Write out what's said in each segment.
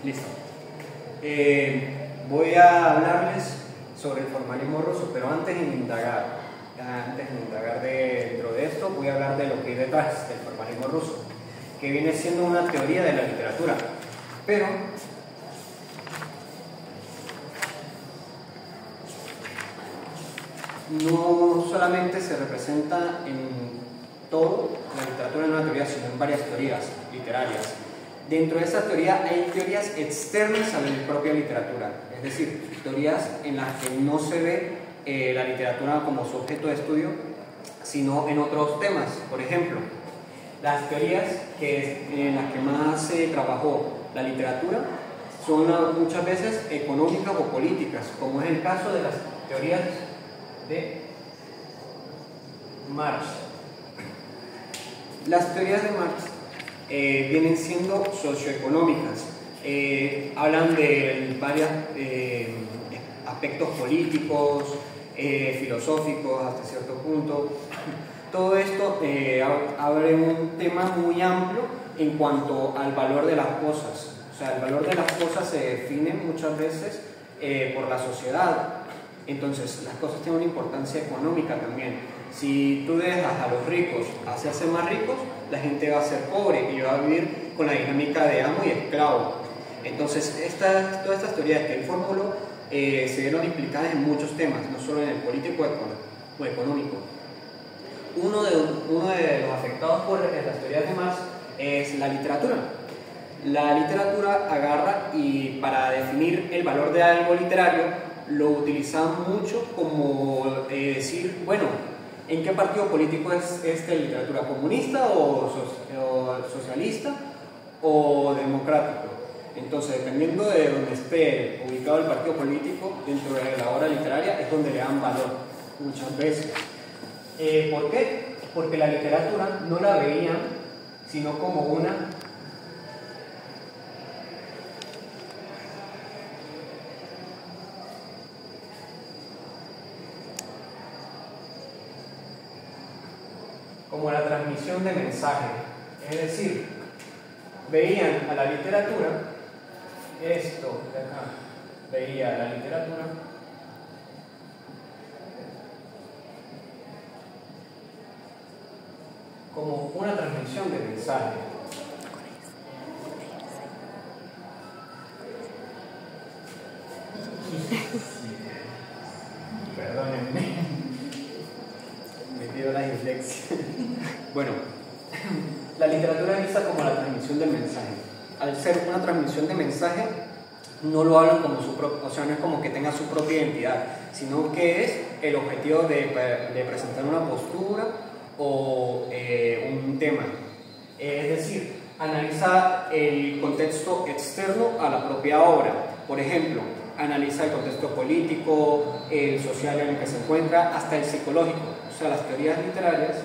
Listo. Voy a hablarles sobre el formalismo ruso, pero antes de indagar dentro de esto, voy a hablar de lo que hay detrás del formalismo ruso, que viene siendo una teoría de la literatura, pero no solamente se representa en todo la literatura en una teoría, sino en varias teorías literarias. Dentro de esa teoría hay teorías externas a la propia literatura, es decir, teorías en las que no se ve la literatura como su objeto de estudio, sino en otros temas. Por ejemplo, las teorías en las que más se trabajó la literatura son muchas veces económicas o políticas, como es el caso de las teorías de Marx. Las teorías de Marx vienen siendo socioeconómicas, hablan de varios aspectos políticos, filosóficos hasta cierto punto. Todo esto abre un tema muy amplio en cuanto al valor de las cosas. O sea, el valor de las cosas se define muchas veces por la sociedad. Entonces, las cosas tienen una importancia económica también. Si tú dejas a los ricos hacerse más ricos, la gente va a ser pobre y va a vivir con la dinámica de amo y esclavo. Entonces, todas estas teorías que él formuló se vieron implicadas en muchos temas, no solo en el político o económico. Uno de los afectados por las teorías de Marx es la literatura. La literatura agarra y para definir el valor de algo literario lo utiliza mucho como decir, bueno, ¿en qué partido político es esta literatura? ¿Comunista o socialista o democrático? Entonces, dependiendo de donde esté ubicado el partido político dentro de la obra literaria, es donde le dan valor muchas veces. ¿Por qué? Porque la literatura no la veían sino como una como la transmisión de mensaje. Es decir, veían a la literatura, esto de acá, veía a la literatura como una transmisión de mensaje. Perdónenme, me pido la dislexia. Bueno, la literatura es vista como la transmisión del mensaje. Al ser una transmisión de mensaje, no lo hablan como su propio, o sea, no es como que tenga su propia identidad, sino que es el objetivo de presentar una postura o un tema. Es decir, analiza el contexto externo a la propia obra. Por ejemplo, analiza el contexto político, el social en el que se encuentra, hasta el psicológico. O sea, las teorías literarias,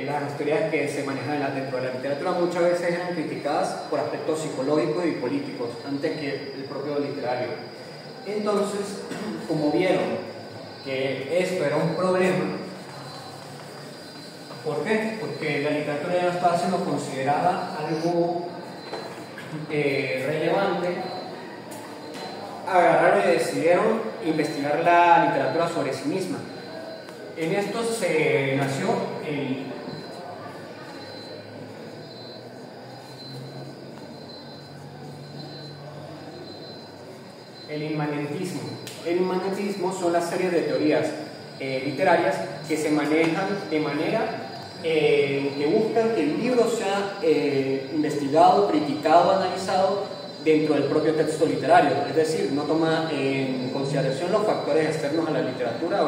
las teorías que se manejan dentro de la literatura muchas veces eran criticadas por aspectos psicológicos y políticos antes que el propio literario. Entonces, como vieron que esto era un problema, ¿por qué? Porque la literatura ya no estaba siendo considerada algo relevante. Agarraron y decidieron investigar la literatura sobre sí misma. En esto se nació el inmanentismo. El inmanentismo son las series de teorías literarias que se manejan de manera que buscan que el libro sea investigado, criticado, analizado dentro del propio texto literario. Es decir, no toma en consideración los factores externos a la literatura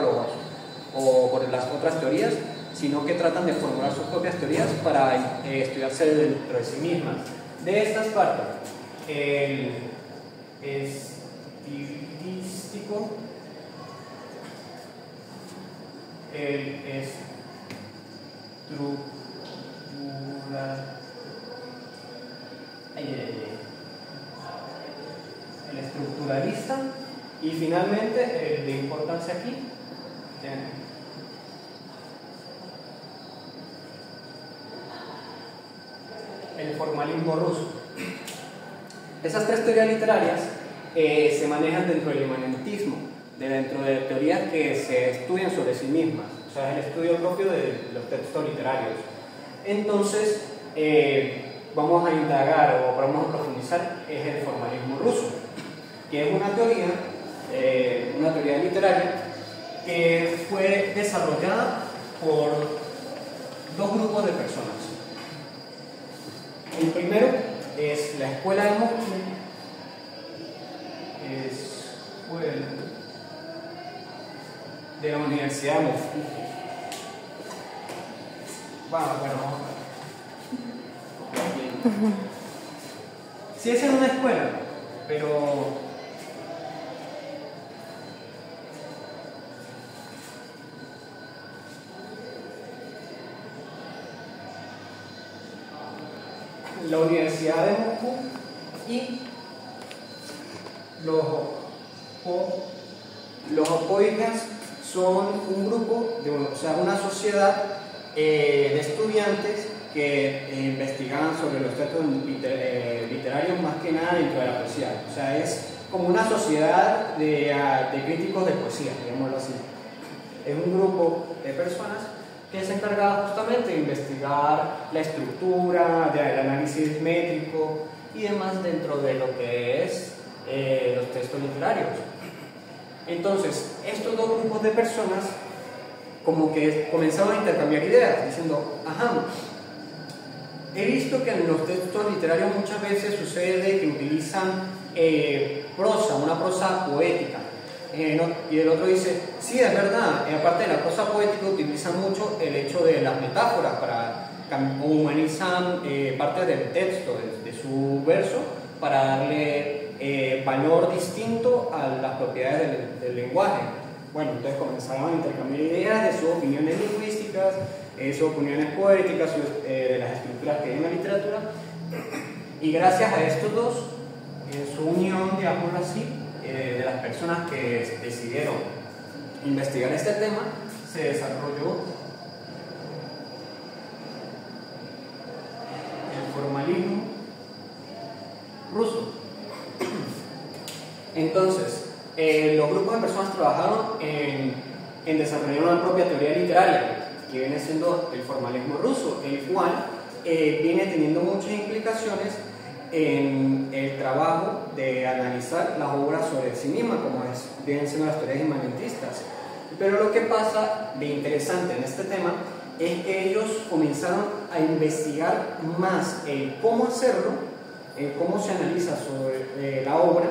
o por las otras teorías, sino que tratan de formular sus propias teorías para estudiarse dentro de sí mismas. De estas partes, el estilístico, el estructuralista y finalmente el de importancia aquí, el formalismo ruso. Esas tres teorías literarias se manejan dentro del inmanentismo, dentro de teorías que se estudian sobre sí mismas, o sea, es el estudio propio de los textos literarios. Entonces, vamos a indagar o vamos a profundizar es el formalismo ruso, que es una teoría literaria que fue desarrollada por dos grupos de personas. El primero es la escuela de Moscú, de la Universidad de Moscú. Vamos a ver. Sí, es en una escuela, pero la Universidad de Moscú y los Opoikas son un grupo, o sea, una sociedad de estudiantes que investigan sobre los textos literarios más que nada dentro de la poesía. O sea, es como una sociedad de críticos de poesía, digámoslo así. Es un grupo de personas que se encarga justamente de investigar la estructura, del análisis métrico y demás dentro de lo que es los textos literarios. Entonces, estos dos grupos de personas como que comenzaron a intercambiar ideas, diciendo, ajá, he visto que en los textos literarios muchas veces sucede que utilizan prosa, una prosa poética. Y el otro dice, sí, es verdad, aparte de la prosa poética utilizan mucho el hecho de las metáforas para humanizan partes del texto, de su verso, para darle valor distinto a las propiedades del lenguaje. Bueno, entonces comenzaron a intercambiar ideas de sus opiniones lingüísticas, sus opiniones poéticas, de las estructuras que hay en la literatura, y gracias a estos dos, su unión, digámoslo así, de las personas que decidieron investigar este tema, se desarrolló el formalismo ruso. Entonces, los grupos de personas trabajaron en desarrollar una propia teoría literaria, que viene siendo el formalismo ruso, el cual viene teniendo muchas implicaciones en el trabajo de analizar las obras sobre sí mismas, como vienen siendo las teorías inmanentistas. Pero lo que pasa de interesante en este tema es que ellos comenzaron a investigar más el cómo hacerlo, cómo se analiza sobre la obra,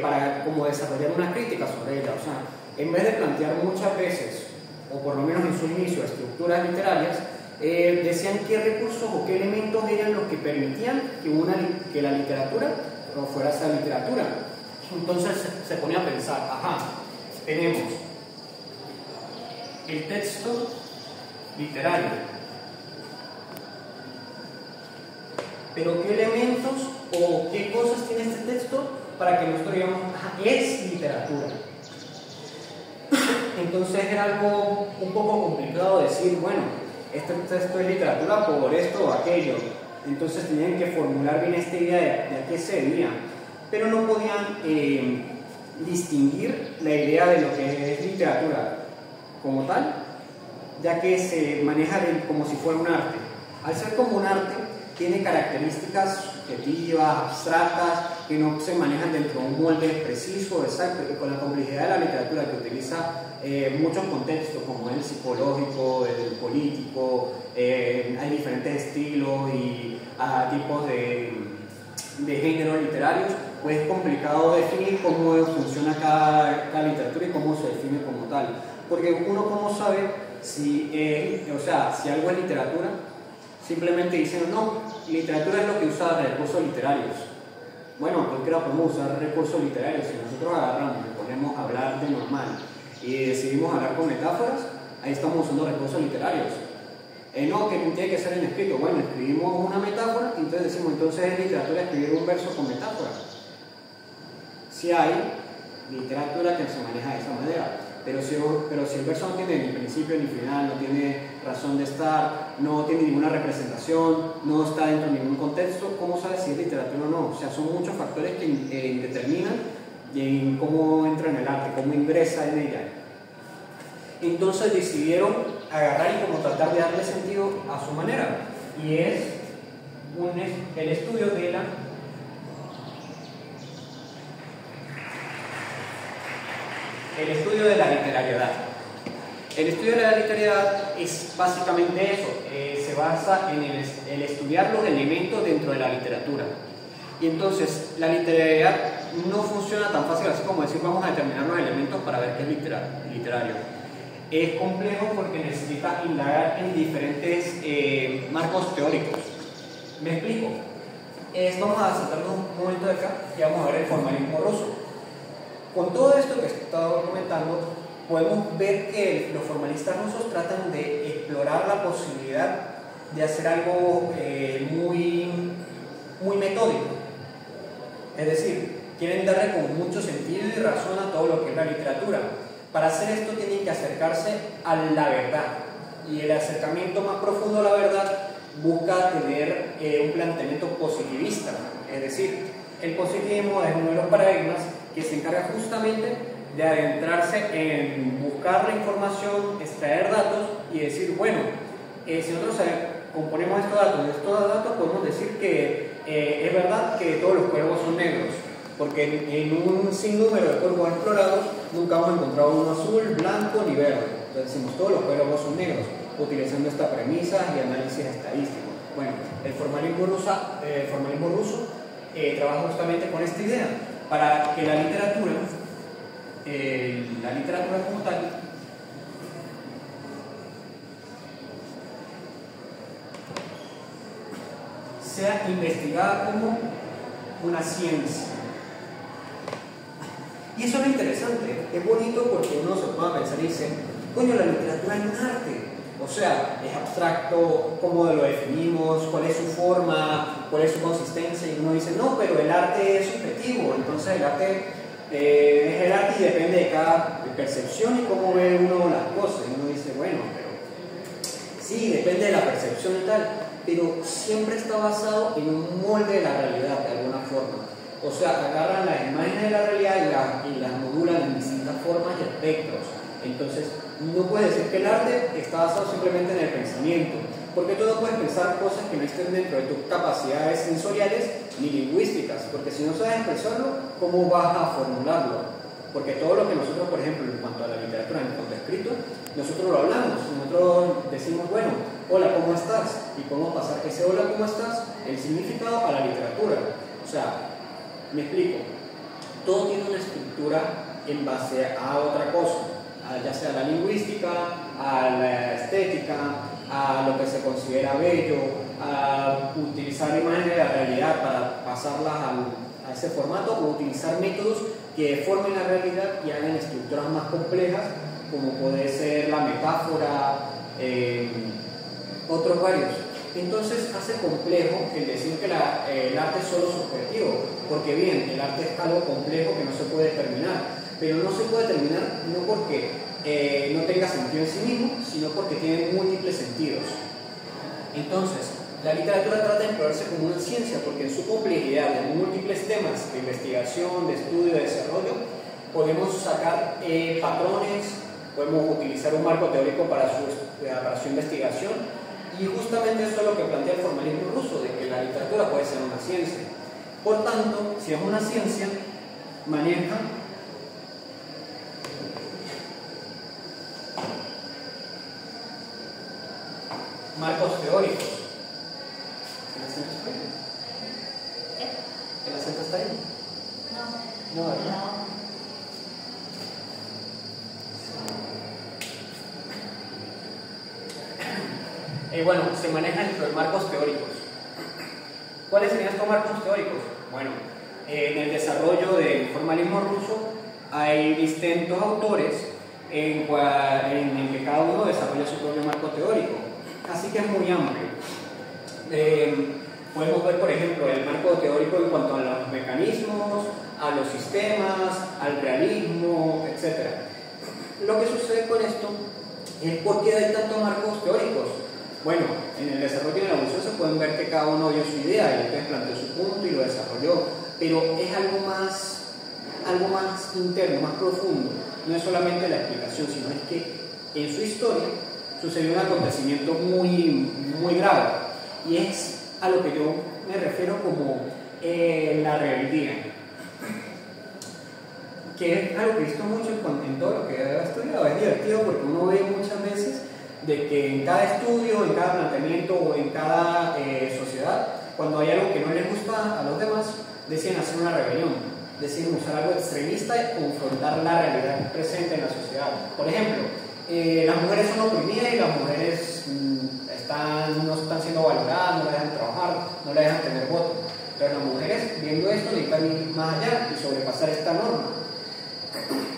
para como desarrollar una crítica sobre ella. O sea, en vez de plantear muchas veces, o por lo menos en su inicio, estructuras literarias, decían qué recursos o qué elementos eran los que permitían que la literatura no fuera esa literatura. Entonces se ponía a pensar, ajá, tenemos el texto literario, pero qué elementos o qué cosas tiene este texto para que nosotros digamos, ajá, es literatura. Entonces era algo un poco complicado decir, bueno, este texto es literatura por esto o aquello. Entonces tenían que formular bien esta idea de a qué se debía, pero no podían distinguir la idea de lo que es literatura como tal, ya que se maneja como si fuera un arte. Al ser como un arte, tiene características subjetivas, abstractas, que no se manejan dentro de un molde preciso, exacto, y con la complejidad de la literatura que utiliza muchos contextos, como el psicológico, el político, hay diferentes estilos y tipos de géneros literarios, pues es complicado definir cómo funciona cada literatura y cómo se define como tal. Porque uno cómo sabe si algo es literatura, simplemente dicen, no, literatura es lo que usa recursos literarios. Bueno, cualquiera podemos usar recursos literarios. Si nosotros agarramos y ponemos a hablar de normal y decidimos hablar con metáforas, ahí estamos usando recursos literarios. No, que tiene que ser en escrito. Bueno, escribimos una metáfora y entonces decimos, entonces es literatura escribir un verso con metáfora. Si hay literatura que se maneja de esa manera. pero si el verso no tiene ni principio ni final, no tiene razón de estar, no tiene ninguna representación, no está dentro de ningún contexto, ¿cómo sabes si es literatura o no? O sea, son muchos factores que determinan en cómo entra en el arte, cómo ingresa en ella. Entonces decidieron agarrar y como tratar de darle sentido a su manera, y es el estudio de la literariedad. El estudio de la literariedad es básicamente eso, se basa en el estudiar los elementos dentro de la literatura. Y entonces la literariedad no funciona tan fácil así como decir vamos a determinar los elementos para ver qué es literario. Es complejo porque necesita indagar en diferentes marcos teóricos. ¿Me explico? Vamos a sentarnos un momento de acá y vamos a ver el formalismo ruso. Con todo esto que he estado comentando, podemos ver que los formalistas rusos tratan de explorar la posibilidad de hacer algo muy metódico. Es decir, quieren darle con mucho sentido y razón a todo lo que es la literatura. Para hacer esto tienen que acercarse a la verdad. Y el acercamiento más profundo a la verdad busca tener un planteamiento positivista. Es decir, el positivismo es uno de los paradigmas que se encarga justamente de adentrarse en buscar la información, extraer datos y decir, bueno, si nosotros componemos estos datos podemos decir que es verdad que todos los cuervos son negros, porque en un sinnúmero de cuervos explorados nunca hemos encontrado uno azul, blanco ni verde. Entonces decimos todos los cuervos son negros, utilizando esta premisa y análisis estadístico. Bueno, el formalismo ruso trabaja justamente con esta idea, para que la literatura como tal sea investigada como una ciencia. Y eso es lo interesante, es bonito porque uno se puede pensar y dice, coño, la literatura es un arte. O sea, es abstracto, cómo lo definimos, cuál es su forma, cuál es su consistencia, y uno dice, no, pero el arte es subjetivo, entonces el arte es el arte y depende de cada percepción y cómo ve uno las cosas. Y uno dice, bueno, pero sí, depende de la percepción y tal, pero siempre está basado en un molde de la realidad de alguna forma. O sea, agarran las imágenes de la realidad y las modulan en distintas formas y aspectos. Entonces, no puedes decir que el arte está basado simplemente en el pensamiento, porque tú no puedes pensar cosas que no estén dentro de tus capacidades sensoriales ni lingüísticas, porque si no sabes expresarlo, ¿cómo vas a formularlo? Porque todo lo que nosotros, por ejemplo, en cuanto a la literatura, en cuanto a escrito, nosotros lo hablamos, nosotros decimos, bueno, hola, ¿cómo estás? Y podemos pasar ese hola, ¿cómo estás? El significado a la literatura. O sea, me explico, todo tiene una estructura en base a otra cosa, ya sea a la lingüística, a la estética, a lo que se considera bello, a utilizar imágenes de la realidad para pasarlas a ese formato, o utilizar métodos que formen la realidad y hagan estructuras más complejas, como puede ser la metáfora, otros varios. Entonces hace complejo el decir que el arte es solo subjetivo, porque bien, el arte es algo complejo que no se puede determinar, pero no se puede determinar no porque no tenga sentido en sí mismo, sino porque tiene múltiples sentidos. Entonces, la literatura trata de explorarse como una ciencia, porque en su complejidad, en múltiples temas de investigación, de estudio, de desarrollo, podemos sacar patrones, podemos utilizar un marco teórico para su investigación. Y justamente eso es lo que plantea el formalismo ruso, de que la literatura puede ser una ciencia. Por tanto, si es una ciencia, maneja marcos teóricos. ¿El acento está ahí? ¿Qué? ¿El acento está ahí? No. No, ¿verdad? No. Bueno, se maneja dentro de marcos teóricos. ¿Cuáles serían estos marcos teóricos? Bueno, en el desarrollo del formalismo ruso hay distintos autores en que cada uno desarrolla su propio marco teórico. Así que es muy amplio. Podemos ver, por ejemplo, el marco teórico en cuanto a los mecanismos, a los sistemas, al realismo, etc. lo que sucede con esto es por qué hay tantos marcos teóricos. Bueno, en el desarrollo y en la evolución se pueden ver que cada uno dio su idea y entonces planteó su punto y lo desarrolló, pero es algo más interno, más profundo. No es solamente la explicación, sino es que en su historia sucedió un acontecimiento muy grave, y es a lo que yo me refiero como la rebeldía, que es algo que he visto mucho en todo lo que he estudiado. Es divertido porque uno ve muchas veces de que en cada estudio, en cada planteamiento o en cada sociedad, cuando hay algo que no les gusta a los demás, deciden hacer una rebelión, deciden usar algo extremista y confrontar la realidad presente en la sociedad. Por ejemplo, las mujeres son oprimidas y las mujeres no están siendo valoradas, no las dejan trabajar, no las dejan tener voto. Entonces las mujeres, viendo esto, necesitan ir más allá y sobrepasar esta norma.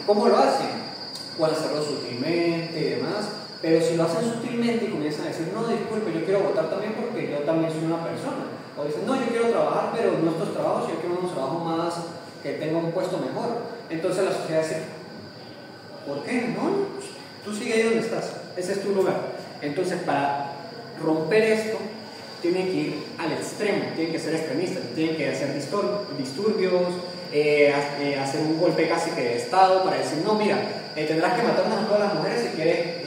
¿Cómo lo hacen? Pueden hacerlo sutilmente y demás, pero si lo hacen sutilmente y comienzan a decir, no, disculpe, yo quiero votar también porque yo también soy una persona. O dicen, no, yo quiero trabajar, pero no estos trabajos, yo quiero unos trabajos más que tenga un puesto mejor. Entonces la sociedad dice, ¿por qué? No, tú sigue ahí donde estás, ese es tu lugar. Entonces, para romper esto, tienen que ir al extremo, tienen que ser extremistas, tienen que hacer disturbios, hacer un golpe casi que de Estado para decir, no, mira, tendrás que matarnos a todas las mujeres si quieres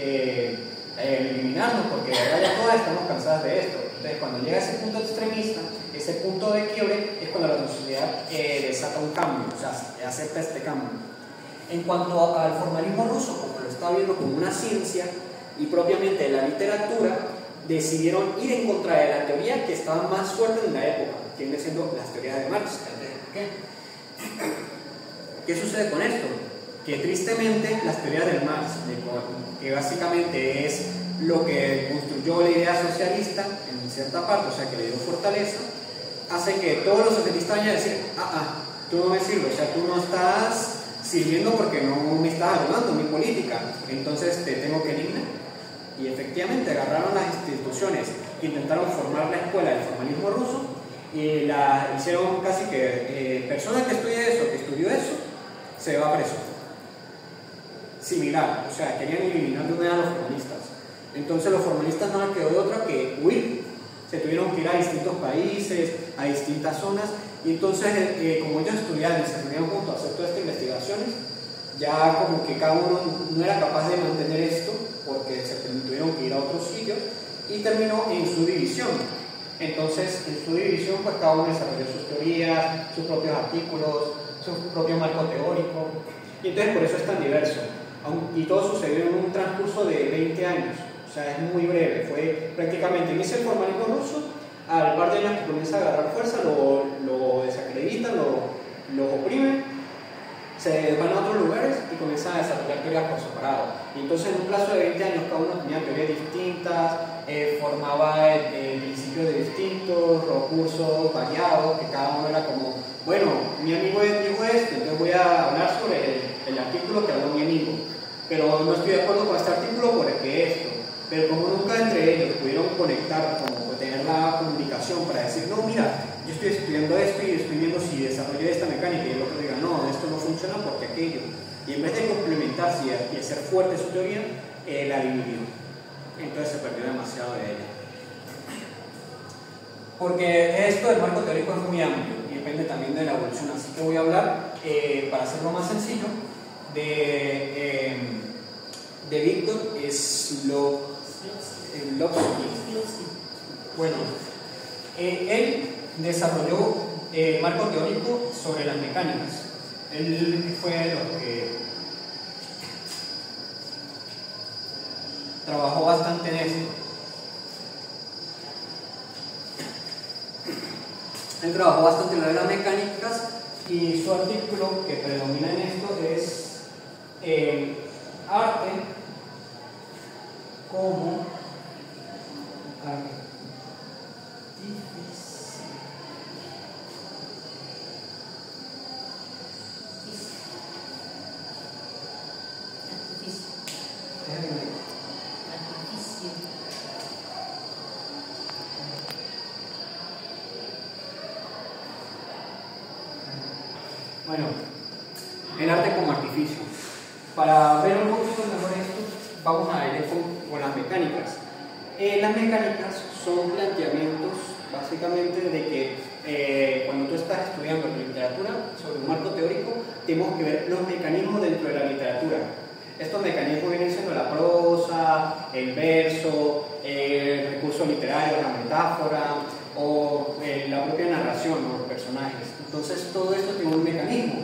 eliminarnos, porque de verdad ya todas estamos cansadas de esto. Entonces, cuando llega ese punto extremista, ese punto de quiebre, es cuando la sociedad desata un cambio, o sea, acepta este cambio. En cuanto al formalismo ruso, como lo está viendo como una ciencia y propiamente la literatura, decidieron ir en contra de la teoría que estaba más fuerte en la época, que viene siendo las teorías de Marx. ¿Qué sucede con esto? Que tristemente las teorías de Marx, que básicamente es lo que construyó la idea socialista en cierta parte, o sea que le dio fortaleza, hace que todos los socialistas vayan a decir, tú no me sirves, o sea, tú no estás sirviendo porque no me estás ayudando en mi política, entonces te tengo que eliminar. Y efectivamente agarraron las instituciones que intentaron formar la escuela del formalismo ruso y la hicieron casi que persona que estudió eso, se va preso. Similar, o sea, querían eliminar de una vez a los formalistas. Entonces los formalistas no les quedó de otra que huir. Se tuvieron que ir a distintos países, a distintas zonas, y entonces como ellos estudiaban y se reunieron juntos a hacer todas estas investigaciones, ya como que cada uno no era capaz de mantener esto porque se tuvieron que ir a otros sitios y terminó en su división. Entonces en su división pues cada uno desarrolló sus teorías, sus propios artículos, su propio marco teórico, y entonces por eso es tan diverso. Y todo sucedió en un transcurso de 20 años, o sea, es muy breve. Fue prácticamente, inicia el formalismo ruso, al par de años que comienza a agarrar fuerza, lo desacreditan, lo oprimen, se van a otros lugares y comienzan a desarrollar teorías por separado. Y entonces en un plazo de 20 años cada uno tenía teorías distintas, formaba principios distintos, recursos variados, que cada uno era como, bueno, mi amigo dijo esto, entonces voy a hablar sobre el artículo que habló mi amigo, pero no estoy de acuerdo con este artículo porque esto. Pero como nunca entre ellos pudieron conectar, como tener la comunicación para decir, no, mira, yo estoy estudiando esto y estoy viendo si desarrollé esta mecánica, y el otro diga, no, esto no funciona porque aquello. Y en vez de complementarse y hacer fuerte su teoría, la dividió. Entonces se perdió demasiado de ella. Porque esto del marco teórico es muy amplio y depende también de la evolución. Así que voy a hablar, para hacerlo más sencillo, de Víctor Shklovsky. Bueno, él desarrolló marco teórico sobre las mecánicas. Él fue de los que trabajó bastante en eso. Él trabajó bastante en las mecánicas y su artículo que predomina en esto es arte como artífice. Bueno, el arte como artificio. para ver un poquito mejor esto, vamos a ir con las mecánicas. Las mecánicas son planteamientos básicamente de que cuando tú estás estudiando literatura sobre un marco teórico, tenemos que ver los mecanismos dentro de la literatura. Estos mecanismos vienen siendo la prosa, el verso, el recurso literario, la metáfora o la propia narración, ¿no? Los personajes. Entonces todo esto tiene un mecanismo,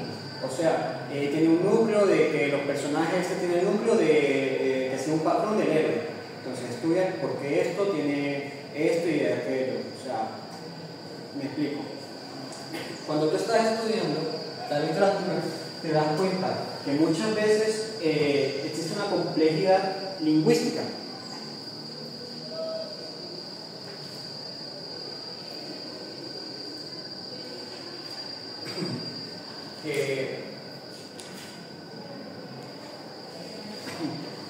o sea, tiene un núcleo de que los personajes tienen el núcleo de que sea un patrón del héroe. Entonces estudia por qué esto tiene esto y aquello, o sea, me explico. Cuando tú estás estudiando la literatura, te das cuenta que muchas veces existe una complejidad lingüística.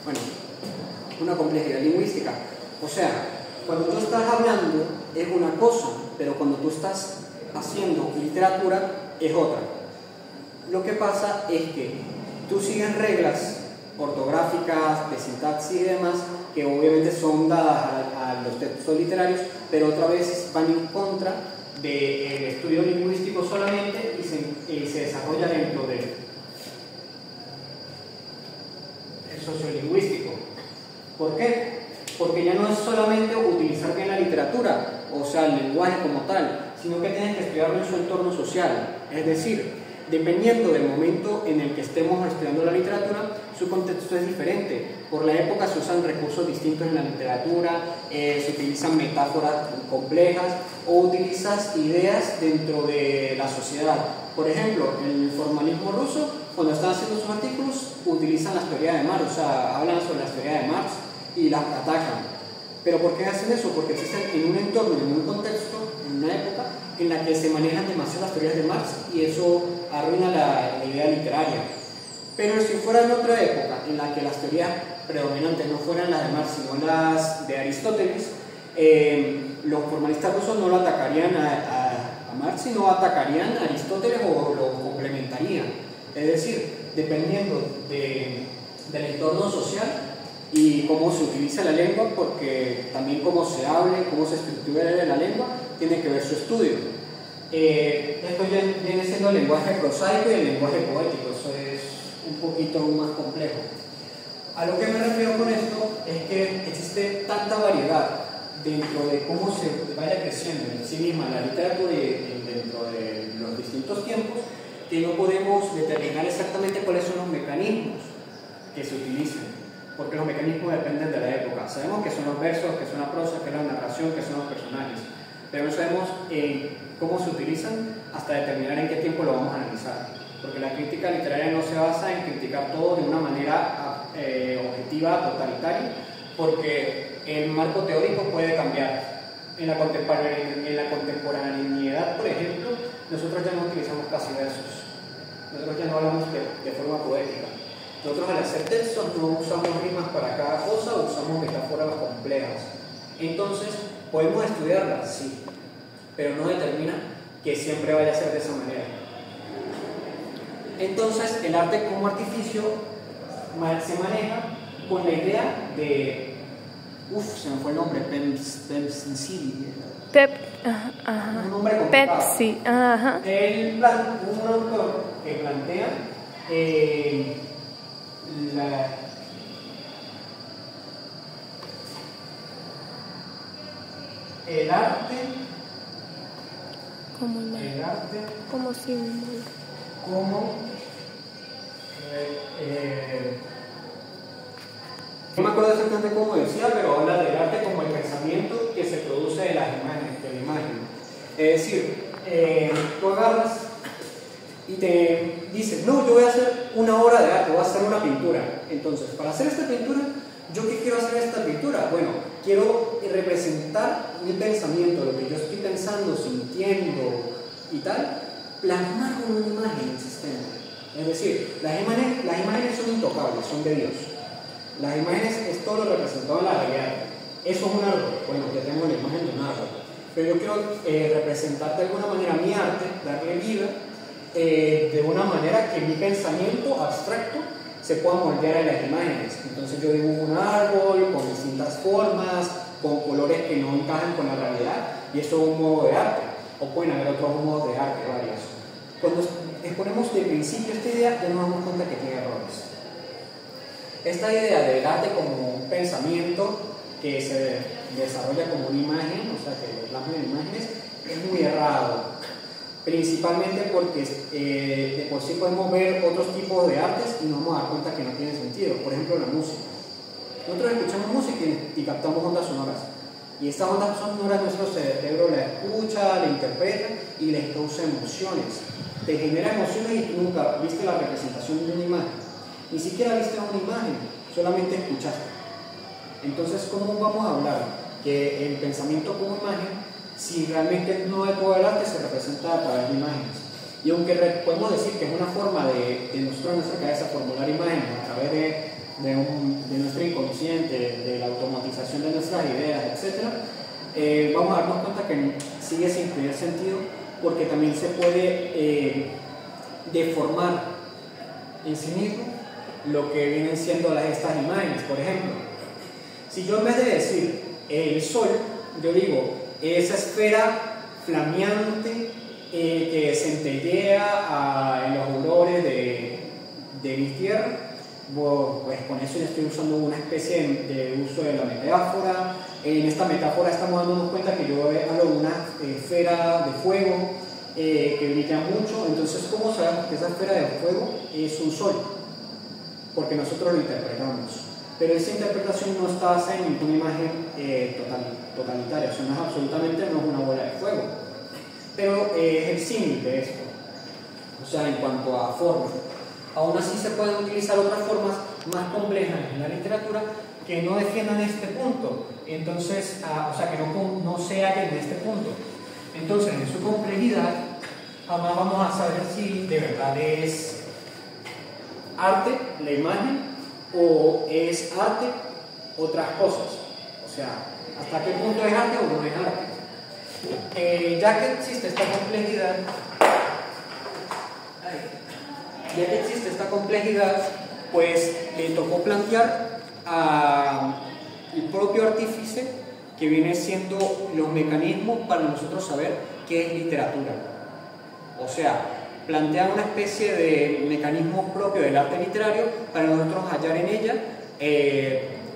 Bueno, una complejidad lingüística. O sea, cuando tú estás hablando es una cosa, pero cuando tú estás haciendo literatura es otra. Lo que pasa es que tú sigues reglas ortográficas, de sintaxis y demás, que obviamente son dadas a los textos literarios, pero otra vez van en contra del estudio lingüístico solamente y se desarrolla dentro del sociolingüístico. ¿Por qué? Porque ya no es solamente utilizar bien la literatura, o sea, el lenguaje como tal, sino que tienes que estudiarlo en su entorno social. Es decir, dependiendo del momento en el que estemos estudiando la literatura, su contexto es diferente. Por la época se usan recursos distintos en la literatura, se utilizan metáforas complejas o utilizas ideas dentro de la sociedad. Por ejemplo, en el formalismo ruso, cuando están haciendo sus artículos, utilizan las teorías de Marx, o sea, hablan sobre las teorías de Marx y las atacan. ¿Pero por qué hacen eso? Porque existen en un entorno, en un contexto, en una época en la que se manejan demasiado las teorías de Marx y eso arruina la idea literaria. Pero si fuera en otra época en la que las teorías predominantes no fueran las de Marx sino las de Aristóteles, los formalistas rusos no lo atacarían a Marx, sino atacarían a Aristóteles o lo complementarían. Es decir, dependiendo del entorno social y cómo se utiliza la lengua, porque también cómo se hable, cómo se estructura la lengua, tiene que ver su estudio. Esto ya viene siendo el lenguaje prosaico y el lenguaje poético, eso es un poquito más complejo. A lo que me refiero con esto es que existe tanta variedad dentro de cómo se vaya creciendo en sí misma la literatura y dentro de los distintos tiempos, que no podemos determinar exactamente cuáles son los mecanismos que se utilizan, porque los mecanismos dependen de la época. Sabemos que son los versos, que son la prosa, que es la narración, que son los personajes, pero no sabemos cómo se utilizan hasta determinar en qué tiempo lo vamos a analizar, porque la crítica literaria no se basa en criticar todo de una manera objetiva, totalitaria, porque el marco teórico puede cambiar. En la contemporaneidad, por ejemplo, nosotros ya no utilizamos casi versos, nosotros ya no hablamos de forma poética. Nosotros al hacer textos no usamos rimas para cada cosa, usamos metáforas complejas. Entonces, podemos estudiarlas, sí, pero no determina que siempre vaya a ser de esa manera. Entonces, el arte como artificio se maneja con la idea de... se me fue el nombre, Pepsi. Un nombre complicado. Pepsi, ajá. Un autor que plantea el arte como símbolo. No me acuerdo exactamente cómo decía, pero habla del arte como el pensamiento que se produce de las imágenes, de la imagen. Es decir, tú agarras y te dices, no, yo voy a hacer una obra de arte, voy a hacer una pintura. Entonces, para hacer esta pintura, ¿yo qué quiero hacer esta pintura? Bueno, quiero representar mi pensamiento, lo que yo estoy pensando, sintiendo y tal, plasmar con una imagen existente. Es decir, las imágenes son intocables, son de Dios. Las imágenes es todo lo representado en la realidad. Eso es un árbol. Bueno, ya tengo la imagen de un árbol. Pero yo quiero representar de alguna manera mi arte, darle vida, de una manera que mi pensamiento abstracto se puedan moldear en las imágenes. Entonces yo dibujo un árbol con distintas formas, con colores que no encajan con la realidad, y eso es un modo de arte, o pueden haber otros modos de arte, varios. Cuando exponemos de principio esta idea, ya nos damos cuenta que tiene errores. Esta idea del arte como un pensamiento que se desarrolla como una imagen, o sea, que plasma en imágenes, es muy errado. Principalmente porque de por sí podemos ver otros tipos de artes y nos vamos a dar cuenta que no tiene sentido. Por ejemplo, la música. Nosotros escuchamos música y captamos ondas sonoras. Y estas ondas sonoras nuestro cerebro la escucha, la interpreta y les causa emociones. Te genera emociones y tú nunca viste la representación de una imagen. Ni siquiera viste una imagen, solamente escuchaste. Entonces, ¿cómo vamos a hablar que el pensamiento como imagen, si realmente no de todo el arte se representa a través de imágenes? Y aunque podemos decir que es una forma de nosotros en nuestra cabeza formular imágenes a través de nuestro inconsciente, de la automatización de nuestras ideas, etc., vamos a darnos cuenta que sigue sin tener sentido, porque también se puede deformar en sí mismo lo que vienen siendo estas imágenes. Por ejemplo, si yo en vez de decir el sol, yo digo esa esfera flameante que centellea en los olores de mi tierra, pues con eso ya estoy usando una especie de uso de la metáfora. En esta metáfora estamos dándonos cuenta que yo hablo de una esfera de fuego que brilla mucho. Entonces, ¿cómo sabemos que esa esfera de fuego es un sol? Porque nosotros lo interpretamos. Pero esa interpretación no está basada en ninguna imagen totalitaria, o sea, no es una bola de fuego. Pero es el símil de esto, o sea, en cuanto a forma. Aún así se pueden utilizar otras formas más complejas en la literatura que no defiendan este punto, entonces, o sea, que no se hallen en este punto. Entonces, en su complejidad, jamás vamos a saber si de verdad es arte la imagen o es arte otras cosas. O sea, hasta qué punto es arte o no es arte. Ya que existe esta complejidad, pues le tocó plantear al propio artífice que viene siendo los mecanismos para nosotros saber qué es literatura. O sea, plantea una especie de mecanismo propio del arte literario para nosotros hallar en ella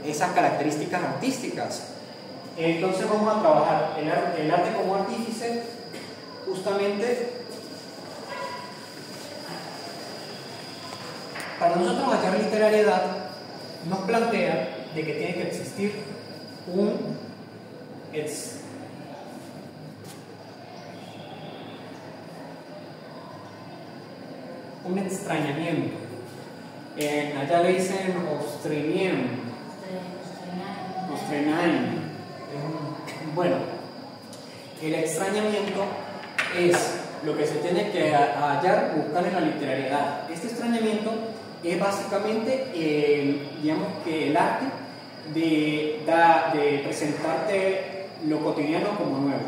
esas características artísticas. Entonces vamos a trabajar el arte como artífice, justamente para nosotros hallar literariedad. Nos plantea de que tiene que existir un extrañamiento. Allá le dicen ostrenaim. Bueno, el extrañamiento es lo que se tiene que hallar, buscar en la literariedad. Este extrañamiento es básicamente, digamos que el arte de presentarte lo cotidiano como nuevo.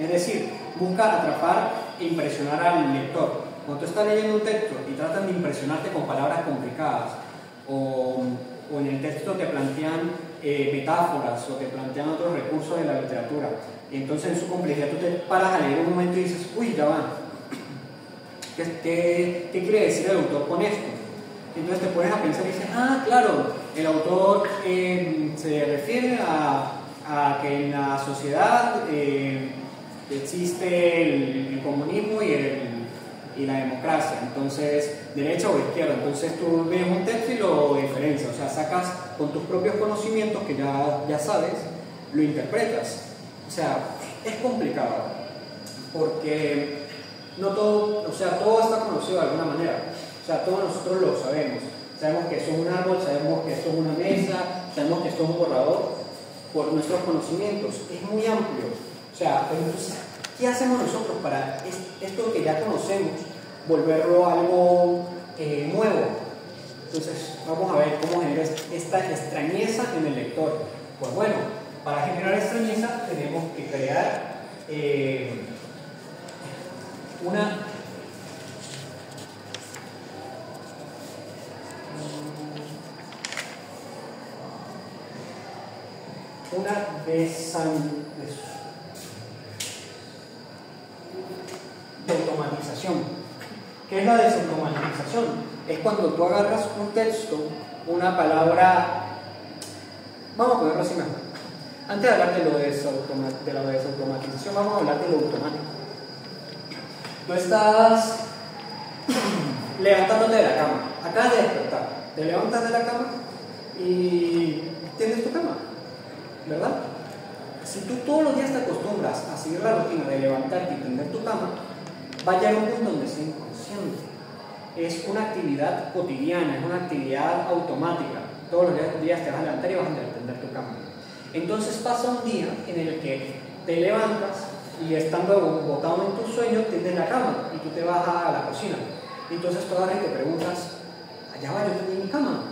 Es decir, busca atrapar e impresionar al lector. Cuando tú estás leyendo un texto y tratan de impresionarte con palabras complicadas, o en el texto te plantean metáforas o te plantean otros recursos de la literatura, y entonces en su complejidad tú te paras a leer un momento y dices, uy, ya va, ¿qué quiere decir el autor con esto? Entonces te pones a pensar y dices, claro, el autor se refiere a que en la sociedad existe el comunismo y la democracia, entonces derecha o izquierda. Entonces tú ves un texto y lo diferencias, o sea, sacas con tus propios conocimientos que ya sabes, lo interpretas. O sea, es complicado porque no todo, o sea, todo está conocido de alguna manera, o sea, todos nosotros lo sabemos que esto es un árbol, sabemos que esto es una mesa, sabemos que esto es un borrador por nuestros conocimientos. Es muy amplio, o sea, entonces, ¿qué hacemos nosotros para esto que ya conocemos volverlo algo nuevo? Entonces vamos a ver cómo generar esta extrañeza en el lector. Pues bueno, para generar extrañeza tenemos que crear una desautomatización. ¿Qué es la desautomatización? Es cuando tú agarras un texto, una palabra, vamos a ponerlo así mejor. Antes de hablar de la desautomatización, vamos a hablar de lo automático. Tú estás levantándote de la cama, acabas de despertar, te levantas de la cama y tienes tu cama, ¿verdad? Si tú todos los días te acostumbras a seguir la rutina de levantarte y tender tu cama, va a llegar un punto donde es inconsciente. Es una actividad cotidiana, es una actividad automática. Todos los días te vas a levantar y vas a tender tu cama. Entonces pasa un día en el que te levantas y estando botado en tu sueño, tiendes la cama y tú te vas a la cocina. Entonces todavía te preguntas, allá va, yo tendí mi cama.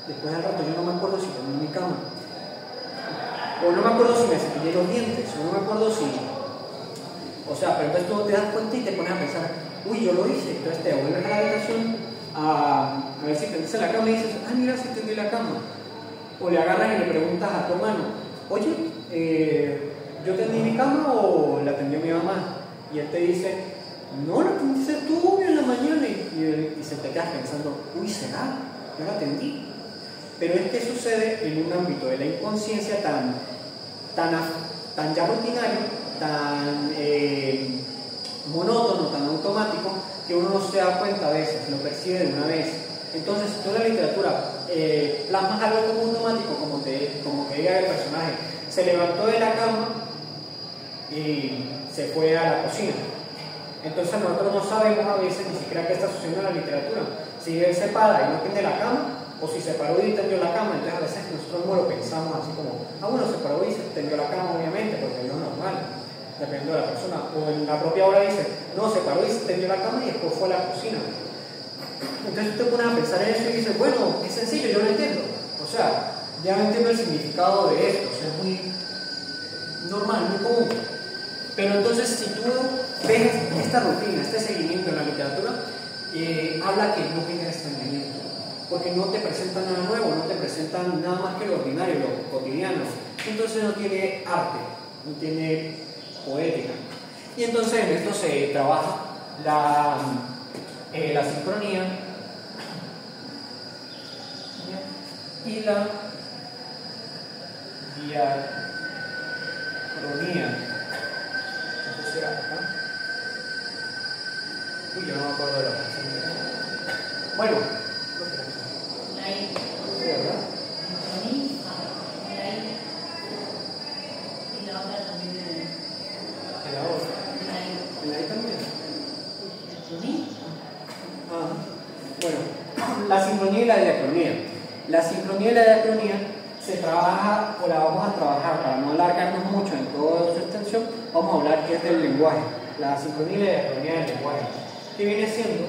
Después del rato yo no me acuerdo si tendí mi cama. O no me acuerdo si me cepillé los dientes, o no me acuerdo si... O sea, pero entonces tú te das cuenta y te pones a pensar, uy, yo lo hice. Entonces te vuelves a la habitación a ver si tendiste la cama y dices, ah, mira, si tendí la cama. O le agarras y le preguntas a tu hermano, oye, ¿yo tendí mi cama o la tendió mi mamá? Y él te dice, no, la tendiste tú en la mañana. Y se te quedas pensando, uy, ¿será? Yo la tendí. Pero es que sucede en un ámbito de la inconsciencia tan ya rutinario, tan monótono, tan automático, que uno no se da cuenta a veces, lo percibe de una vez. Entonces, tú en la literatura plasmas algo como automático, como que diga el personaje, se levantó de la cama y se fue a la cocina. Entonces nosotros no sabemos a veces ni siquiera qué está sucediendo en la literatura. Si él se para y no tiende la cama, o si se paró y tendió la cama. Entonces a veces nosotros no lo pensamos así como, ah, bueno, se paró y se tendió la cama, obviamente, porque es lo normal, dependiendo de la persona. O en la propia obra dice, no, se paró y se tendió la cama y después fue a la cocina. Entonces tú te pones a pensar en eso y dices, bueno, es sencillo, yo lo entiendo. O sea, ya entiendo el significado de esto, o sea, es muy normal, muy común. Pero entonces si tú ves esta rutina, este seguimiento en la literatura, habla que no genera extrañamiento, porque no te presenta nada nuevo, no te presentan nada más que lo ordinario, lo cotidiano. Entonces no tiene arte, no tiene poética. Y entonces en esto se trabaja la sincronía y la diacronía. ¿Eso será acá? Uy, yo no me acuerdo de la canción. Bueno, ¿sí, verdad? Y la otra también. ¿En la otra? ¿En la ahí también? Bueno, la sincronía y la diacronía. La sincronía y la diacronía se trabaja, o la vamos a trabajar para no alargarnos mucho en toda su extensión. Vamos a hablar que es del lenguaje, la sincronía y la diacronía del lenguaje, que viene siendo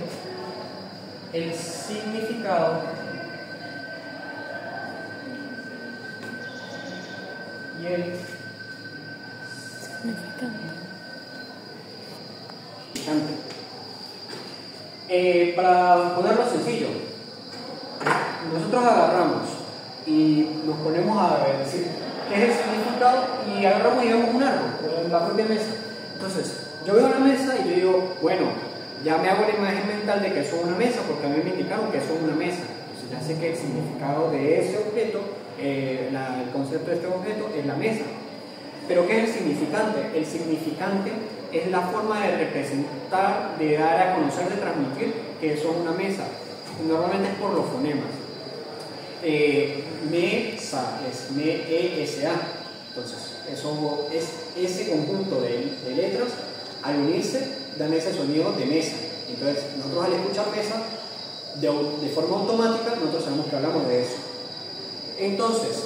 el significado y el significante. Para ponerlo sencillo, nosotros agarramos y nos ponemos a decir qué es el significado y agarramos, digamos, un árbol o la propia mesa. Entonces, yo veo una mesa y yo digo, bueno, ya me hago la imagen mental de que eso es una mesa, porque a mí me indicaron que eso es una mesa. Entonces ya sé que el significado de ese objeto, el concepto de este objeto es la mesa. Pero ¿qué es el significante? El significante es la forma de representar, de dar a conocer, de transmitir que eso es una mesa. Normalmente es por los fonemas. Mesa es M-E-S-A. Entonces, eso es ese conjunto de letras, al unirse, dan ese sonido de mesa. Entonces, nosotros al escuchar mesa, de forma automática, nosotros sabemos que hablamos de eso. Entonces,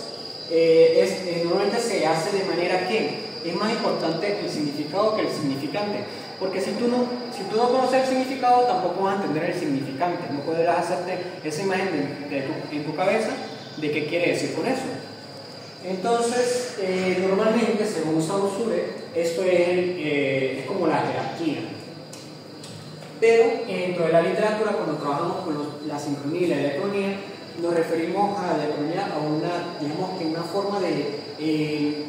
normalmente se hace de manera que es más importante el significado que el significante, porque si tú no conoces el significado, tampoco vas a entender el significante, no podrás hacerte esa imagen en tu cabeza de qué quiere decir con eso. Entonces, normalmente, según Saussure, esto es como la jerarquía. Pero dentro de la literatura, cuando trabajamos con la sincronía y la diacronía, nos referimos a la diacronía a una forma de de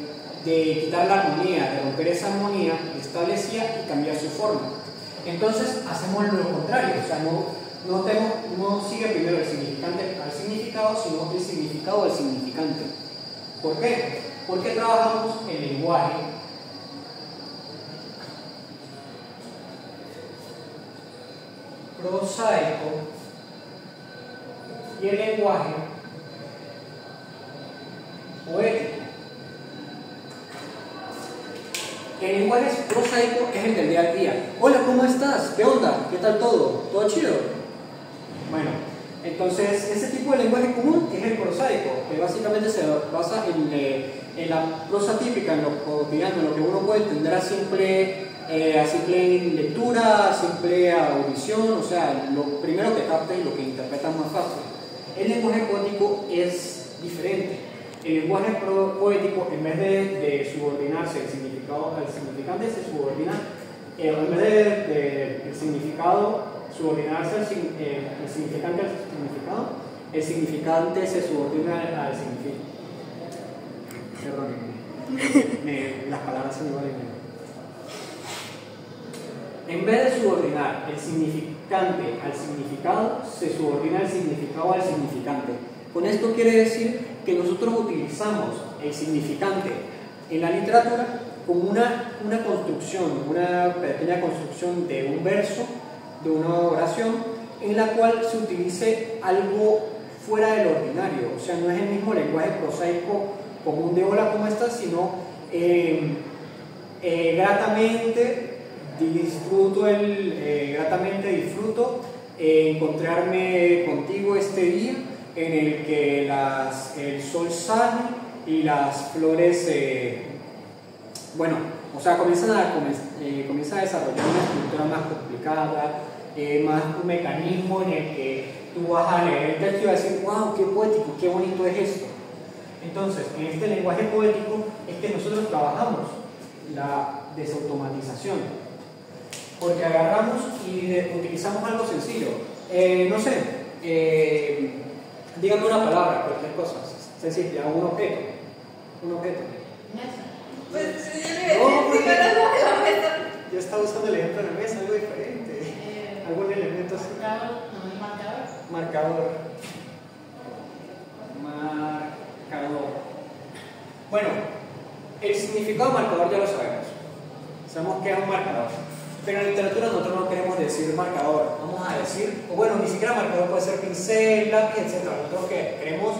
quitar la armonía, de romper esa armonía, establecía y cambiar su forma. Entonces hacemos lo contrario, o sea, no sigue primero el significante al significado, sino el significado al significante. ¿Por qué? Porque trabajamos el lenguaje prosaico y el lenguaje poético. El lenguaje prosaico es el del día a día. Hola, ¿cómo estás? ¿Qué onda? ¿Qué tal todo? ¿Todo chido? Bueno, entonces ese tipo de lenguaje común es el prosaico, que básicamente se basa en la prosa típica, en lo cotidiano, en lo que uno puede entender a simple lectura, a simple audición, o sea, lo primero que capta y lo que interpreta más fácil. El lenguaje poético es diferente. El lenguaje poético, en vez de subordinarse el significado al significante, se subordina, en vez de el significado subordinarse el significante al significado, el significante se subordina al significado. Perdón, las palabras se me van. En vez de subordinar el significante al significado, se subordina el significado al significante. Con esto quiere decir que nosotros utilizamos el significante en la literatura como una construcción, una pequeña construcción de un verso, de una oración, en la cual se utilice algo fuera del ordinario. O sea, no es el mismo lenguaje prosaico común de hola, ¿cómo estás? Sino gratamente disfruto encontrarme contigo este día en el que el sol sale y las flores, comienzan a desarrollar una estructura más complicada, más un mecanismo en el que tú vas a leer el texto y vas a decir, wow, qué poético, qué bonito es esto. Entonces, en este lenguaje poético es que nosotros trabajamos la desautomatización, porque agarramos y utilizamos algo sencillo. Dígame una palabra, cualquier cosa, sencilla, un objeto. Yo estaba usando el ejemplo de la mesa, algo diferente. ¿Algún elemento así? Marcador. Bueno, el significado marcador ya lo sabemos. Sabemos que es un marcador. Pero en la literatura nosotros no queremos decir marcador. Vamos a decir, o bueno, ni siquiera marcador, puede ser pincel, lápiz, etc. Nosotros que queremos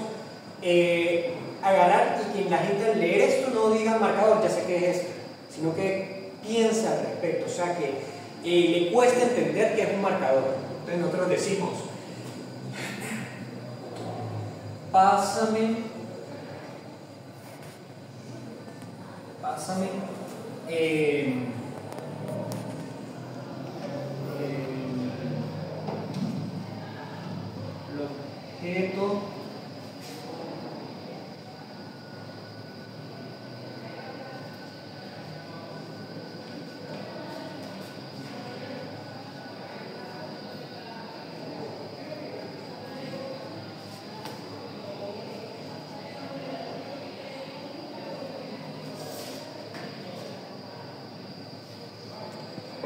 agarrar y que la gente al leer esto no diga marcador, ya sé qué es esto, sino que piense al respecto, o sea que le cuesta entender que es un marcador. Entonces nosotros decimos, pásame el objeto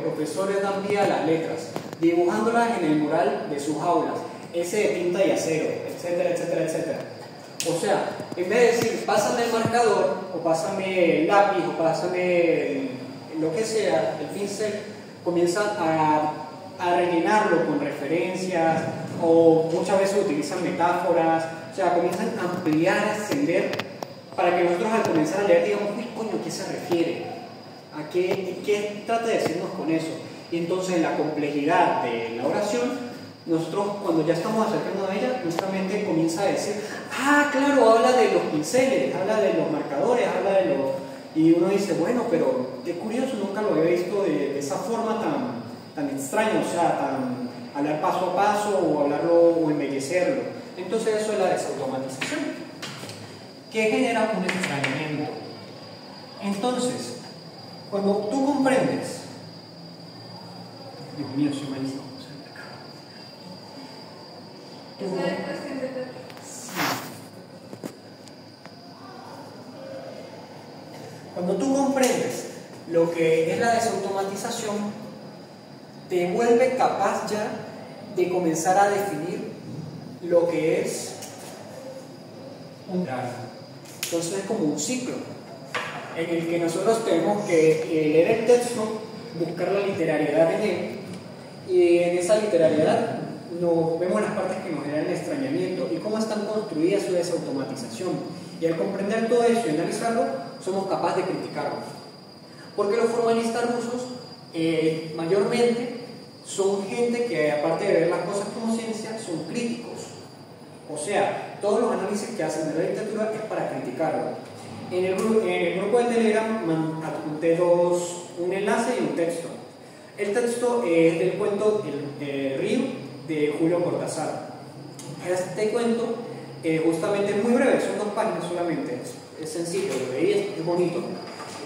profesores dan vía a las letras, dibujándolas en el mural de sus aulas, ese de tinta y acero, etcétera, etcétera, etcétera. O sea, en vez de decir, pásame el marcador, o pásame el lápiz, o pásame lo que sea, el pincel, comienzan a rellenarlo con referencias, o muchas veces utilizan metáforas, o sea, comienzan a ampliar, a extender, para que nosotros al comenzar a leer digamos, uy, coño, ¿a qué se refiere? ¿A qué trata de decirnos con eso? Y entonces la complejidad de la oración, nosotros cuando ya estamos acercando a ella, nuestra mente comienza a decir, ah, claro, habla de los pinceles, habla de los marcadores, habla de los... Y uno dice, bueno, pero qué curioso, nunca lo había visto de esa forma tan extraña, o sea, hablar paso a paso o hablarlo o embellecerlo. Entonces eso es la desautomatización, que genera un extrañamiento. Entonces, cuando tú comprendes, Dios mío, soy malísimo. que es la desautomatización te vuelve capaz ya de comenzar a definir lo que es un drama. Entonces es como un ciclo en el que nosotros tenemos que leer el texto, buscar la literariedad en él, y en esa literariedad nos vemos las partes que nos generan extrañamiento y cómo están construidas su desautomatización. Y al comprender todo eso y analizarlo, somos capaces de criticarlo. Porque los formalistas rusos mayormente son gente que, aparte de ver las cosas como ciencia, son críticos. O sea, todos los análisis que hacen de la literatura es para criticarlo. En el grupo de Telegram adjunté un enlace y un texto. El texto es del cuento El río de Julio Cortázar. Este cuento justamente es muy breve, son 2 páginas solamente, es sencillo, lo veí, es bonito.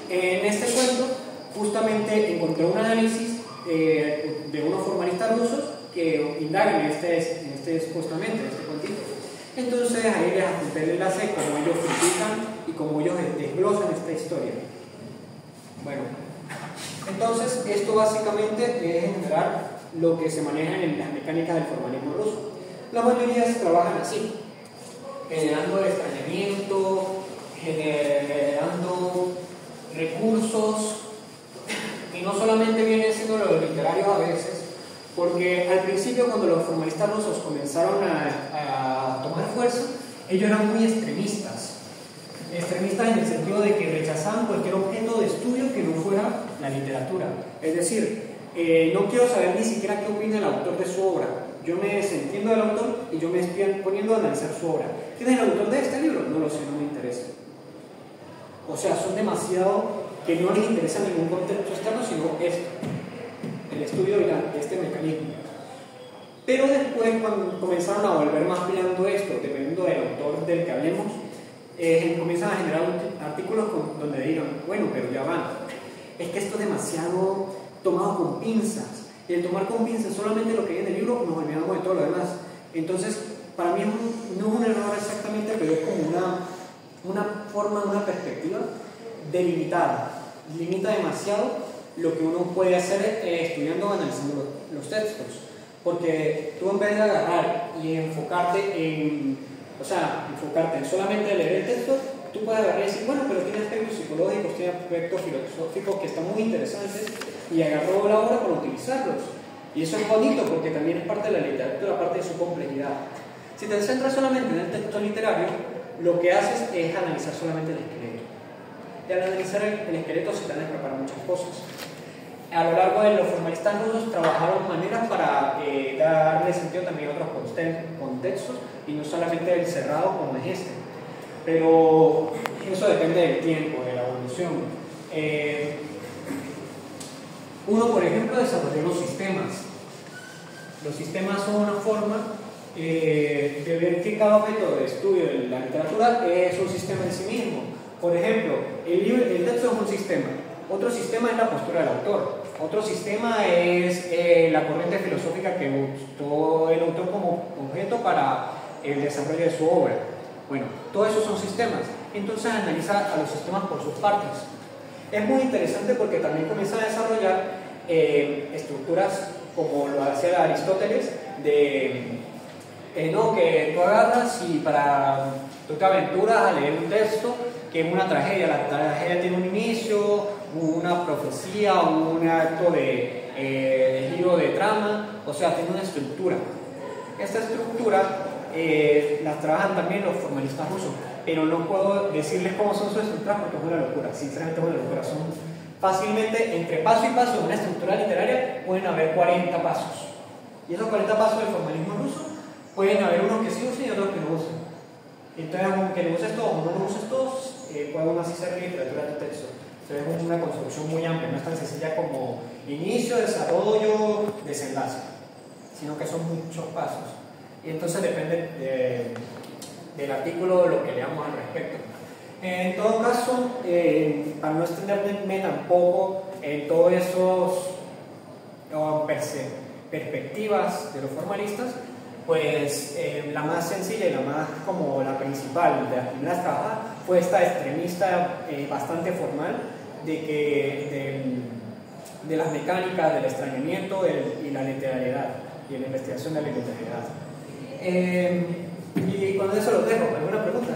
En este cuento justamente encontré un análisis de unos formalistas rusos que indagan en este cuentito. Entonces ahí les adjunté el enlace de cómo ellos critican y cómo ellos desglosan esta historia. Bueno, entonces esto básicamente es en general lo que se maneja en las mecánicas del formalismo ruso. La mayoría trabajan así, generando extrañamiento, generando recursos, y no solamente vienen siendo los literarios a veces, porque al principio, cuando los formalistas rusos comenzaron a tomar fuerza, ellos eran muy extremistas en el sentido de que rechazaban cualquier objeto de estudio que no fuera la literatura. Es decir, no quiero saber ni siquiera qué opina el autor de su obra. Yo me desentiendo del autor y yo me estoy poniendo a analizar su obra. ¿Quién es el autor de este libro? No lo sé, no me interesa. O sea, son demasiado que no les interesa ningún contexto externo, sino esto, el estudio de este mecanismo. Pero después, cuando comenzaron a volver más blando esto, dependiendo del autor del que hablemos, comienzan a generar artículos donde digan, bueno, pero ya van, es que esto es demasiado tomado con pinzas, y el tomar con pinzas solamente lo que hay en el libro, nos olvidamos de todo lo demás. Entonces, para mí no es un error exactamente, pero es como una forma, una perspectiva delimitada, limita demasiado lo que uno puede hacer estudiando o analizando los textos, porque tú, en vez de agarrar y enfocarte en solamente leer el texto, tú puedes agarrar y decir, bueno, pero tiene aspectos psicológicos, tiene aspectos filosóficos que están muy interesantes, y agarró la obra para utilizarlos. Y eso es bonito porque también es parte de la literatura, parte de su complejidad. Si te centras solamente en el texto literario, lo que haces es analizar solamente el esqueleto. Y al analizar el esqueleto se te van a escapar muchas cosas. A lo largo de los formalistas rusos trabajaron maneras para darle sentido también a otros contextos, y no solamente el cerrado como es este. Pero eso depende del tiempo, de la evolución. Uno, por ejemplo, desarrolló los sistemas. Los sistemas son una forma de ver que cada método de estudio de la literatura es un sistema en sí mismo. Por ejemplo, el texto es un sistema. Otro sistema es la postura del autor. Otro sistema es la corriente filosófica que usó el autor como objeto para el desarrollo de su obra. Bueno, todos esos son sistemas. Entonces analiza a los sistemas por sus partes. Es muy interesante porque también comienza a desarrollar estructuras como lo hacía Aristóteles, que tú agarras y tú te aventuras a leer un texto que es una tragedia. La tragedia tiene un inicio, una profecía, un acto de giro de trama, o sea, tiene una estructura. Esta estructura la trabajan también los formalistas rusos, pero no puedo decirles cómo son sus estructuras porque es una locura, sinceramente es una locura. Son fácilmente, entre paso y paso de una estructura literaria, pueden haber 40 pasos. Y esos 40 pasos del formalismo ruso, pueden haber unos que sí usen y otros que no usen. Entonces, aunque lo uses todos o no lo uses todos, puede aún así ser literatura de texto. Entonces, es una construcción muy amplia, no es tan sencilla como inicio, desarrollo, desenlace, sino que son muchos pasos. Y entonces depende del artículo, de lo que leamos al respecto. En todo caso, para no extenderme tampoco en todas esas perspectivas de los formalistas, pues la más sencilla y la más como la principal de las primeras trabajadas fue esta extremista bastante formal de las mecánicas del extrañamiento y la literalidad, y la investigación de la literalidad. Y con eso lo dejo. ¿Alguna pregunta?